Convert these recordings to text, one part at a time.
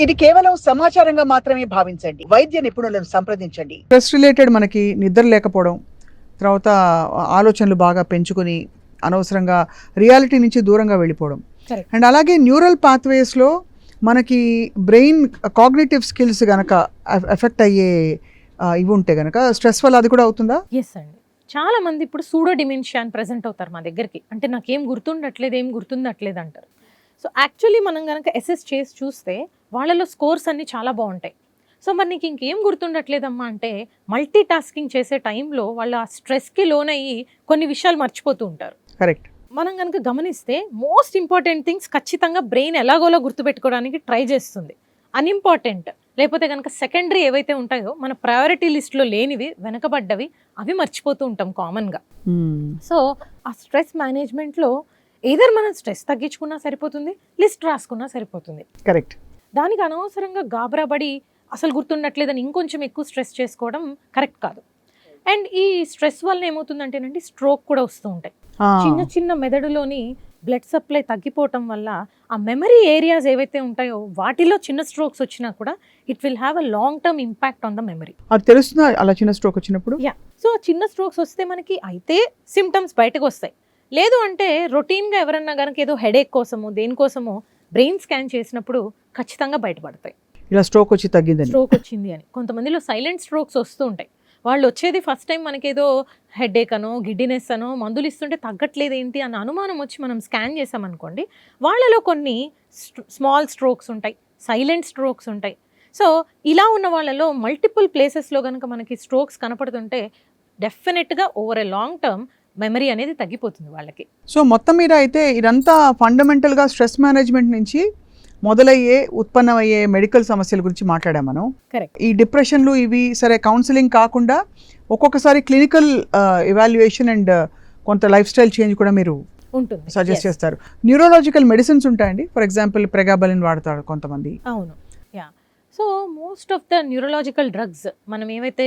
ఇది కేవలం సమాచారంగా మాత్రమే భావించండి. వైద్య నిపుణులను సంప్రదించండి. స్ట్రెస్ రిలేటెడ్ మనకి నిద్ర లేకపోవడం, తర్వాత ఆలోచనలు బాగా పెంచుకొని అనవసరంగా రియాలిటీ నుంచి దూరంగా వెళ్ళిపోవడం. Correct. అండ్ అలాగే న్యూరల్ పాత్వేస్లో మనకి బ్రెయిన్ కాగ్నిటివ్ స్కిల్స్ కనుక ఎఫెక్ట్ అయ్యే ఇవి ఉంటే కనుక స్ట్రెస్ వల్ల అది కూడా అవుతుందా? ఎస్ అండి, చాలా మంది ఇప్పుడు సూడో డిమెన్షియా అని ప్రెజెంట్ అవుతారు మా దగ్గరికి. అంటే నాకేం గుర్తుండట్లేదు, ఏం గుర్తుండట్లేదు అంటారు. సో యాక్చువల్లీ మనం కనుక అసెస్ చేసి చూస్తే వాళ్ళలో స్కోర్స్ అన్నీ చాలా బాగుంటాయి. సో మరి నీకు ఇంకేం గుర్తుండట్లేదమ్మా అంటే మల్టీ టాస్కింగ్ చేసే టైంలో వాళ్ళు ఆ స్ట్రెస్కి లోనయ్యి కొన్ని విషయాలు మర్చిపోతూ ఉంటారు. కరెక్ట్. మనం కనుక గమనిస్తే మోస్ట్ ఇంపార్టెంట్ థింగ్స్ ఖచ్చితంగా బ్రెయిన్ ఎలాగోలా గుర్తుపెట్టుకోవడానికి ట్రై చేస్తుంది. అన్ఇంపార్టెంట్ లేకపోతే కనుక సెకండరీ ఏవైతే ఉంటాయో మన ప్రయారిటీ లిస్ట్లో లేనివి, వెనకబడ్డవి, అవి మర్చిపోతూ ఉంటాం కామన్గా. సో ఆ స్ట్రెస్ మేనేజ్మెంట్లో ఏదర్ మనం స్ట్రెస్ తగ్గించుకున్నా సరిపోతుంది, లిస్ట్ రాసుకున్నా సరిపోతుంది. కరెక్ట్. దానికి అనవసరంగా గాబరాబడి అసలు గుర్తుండట్లేదని ఇంకొంచెం ఎక్కువ స్ట్రెస్ చేసుకోవడం కరెక్ట్ కాదు. అండ్ ఈ స్ట్రెస్ వల్ల ఏమవుతుందంటేనండి స్ట్రోక్ కూడా వస్తూ ఉంటాయి. చిన్న చిన్న మెదడులోని బ్లడ్ సప్లై తగ్గిపోవటం వల్ల ఆ మెమరీ ఏరియాస్ ఏవైతే ఉంటాయో వాటిలో చిన్న స్ట్రోక్స్ వచ్చినా కూడా it will have a long term impact on the memory. అది తెలుస్తుందా అలా చిన్న స్ట్రోక్ వచ్చినప్పుడు? యా, సో చిన్న స్ట్రోక్స్ వస్తే మనకి అయితే సిమ్టమ్స్ బయటకు వస్తాయి. లేదు అంటే రొటీన్గా ఎవరన్నా కనుక ఏదో హెడేక్ కోసమో దేనికోసమో బ్రెయిన్ స్కాన్ చేసినప్పుడు ఖచ్చితంగా బయటపడతాయి ఇలా స్ట్రోక్ వచ్చి తగ్గిందని. స్ట్రోక్ వచ్చింది అని. కొంతమందిలో సైలెంట్ స్ట్రోక్స్ వస్తూ ఉంటాయి. వాళ్ళు వచ్చేది ఫస్ట్ టైం మనకేదో హెడేక్ అనో గిడ్డినెస్ అనో మందులు ఇస్తుంటే తగ్గట్లేదు ఏంటి అన్న అనుమానం వచ్చి మనం స్కాన్ చేసామనుకోండి, వాళ్ళలో కొన్ని స్మాల్ స్ట్రోక్స్ ఉంటాయి, సైలెంట్ స్ట్రోక్స్ ఉంటాయి. సో ఇలా ఉన్న వాళ్ళలో మల్టిపుల్ ప్లేసెస్లో కనుక మనకి స్ట్రోక్స్ కనపడుతుంటే డెఫినెట్గా over a long term memory అనేది తగ్గిపోతుంది వాళ్ళకి. సో మొత్తం మీద అయితే ఇదంతా ఫండమెంటల్గా స్ట్రెస్ మేనేజ్మెంట్ నుంచి మొదలయ్యే ఉత్పన్నమయ్యే మెడికల్ సమస్యల గురించి మాట్లాడాం మనం. కరెక్ట్. ఈ డిప్రెషన్లు ఇవి సరే కౌన్సిలింగ్ కాకుండా ఒక్కొక్కసారి క్లినికల్ ఎవాల్యుయేషన్ అండ్ కొంత లైఫ్ స్టైల్ చేంజ్ కూడా మీరు ఉంటుంది, సజెస్ట్ చేస్తారు. న్యూరోలాజికల్ మెడిసిన్స్ ఉంటాయండి. ఫర్ ఎగ్జాంపుల్ ప్రెగాబలిన్ వాడతారు కొంతమంది. అవును, yeah. So most of the neurological drugs మనం ఏవైతే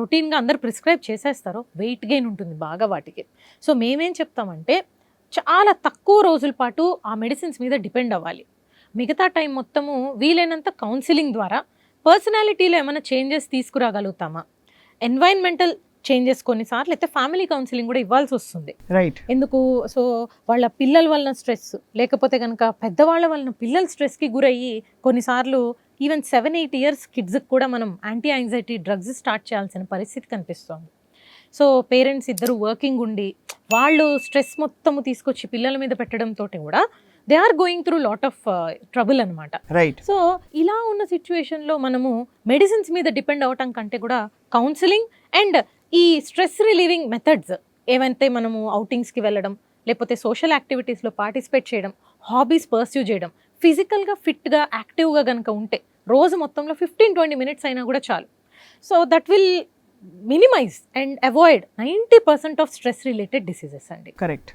రొటీన్గా అందరు ప్రిస్క్రైబ్ చేసేస్తారో వెయిట్ గెయిన్ ఉంటుంది బాగా వాటికి. సో మేమేం చెప్తామంటే చాలా తక్కువ రోజుల పాటు ఆ మెడిసిన్స్ మీద డిపెండ్ అవ్వాలి. మిగతా టైం మొత్తము వీలైనంత కౌన్సిలింగ్ ద్వారా పర్సనాలిటీలో ఏమైనా చేంజెస్ తీసుకురాగలుగుతామా, ఎన్వైరన్మెంటల్ చేంజెస్ కొన్నిసార్లు అయితే ఫ్యామిలీ కౌన్సిలింగ్ కూడా ఇవ్వాల్సి వస్తుంది. రైట్. ఎందుకు? సో వాళ్ళ పిల్లల వలన స్ట్రెస్, లేకపోతే కనుక పెద్దవాళ్ళ వలన పిల్లల స్ట్రెస్కి గురయ్యి కొన్నిసార్లు ఈవెన్ 7-8 ఇయర్స్ కిడ్స్కి కూడా మనం యాంటీ యాంగ్జైటీ డ్రగ్స్ స్టార్ట్ చేయాల్సిన పరిస్థితి కనిపిస్తుంది. సో పేరెంట్స్ ఇద్దరు వర్కింగ్ ఉండి వాళ్ళు స్ట్రెస్ మొత్తము తీసుకొచ్చి పిల్లల మీద పెట్టడంతో కూడా they are going through lot of trouble అనమాట. రైట్. సో ఇలా ఉన్న సిచ్యువేషన్లో మనము మెడిసిన్స్ మీద డిపెండ్ అవటం కంటే కూడా కౌన్సిలింగ్ అండ్ ఈ స్ట్రెస్ రిలీవింగ్ మెథడ్స్ ఏవైతే మనము అవుటింగ్స్కి వెళ్ళడం, లేకపోతే సోషల్ యాక్టివిటీస్లో పార్టిసిపేట్ చేయడం, హాబీస్ పర్స్యూ చేయడం, ఫిజికల్గా ఫిట్గా యాక్టివ్గా కనుక ఉంటే రోజు మొత్తంలో 15-20 మినిట్స్ అయినా కూడా చాలు. So that will minimise and avoid 90% of stress related diseases అండి. కరెక్ట్.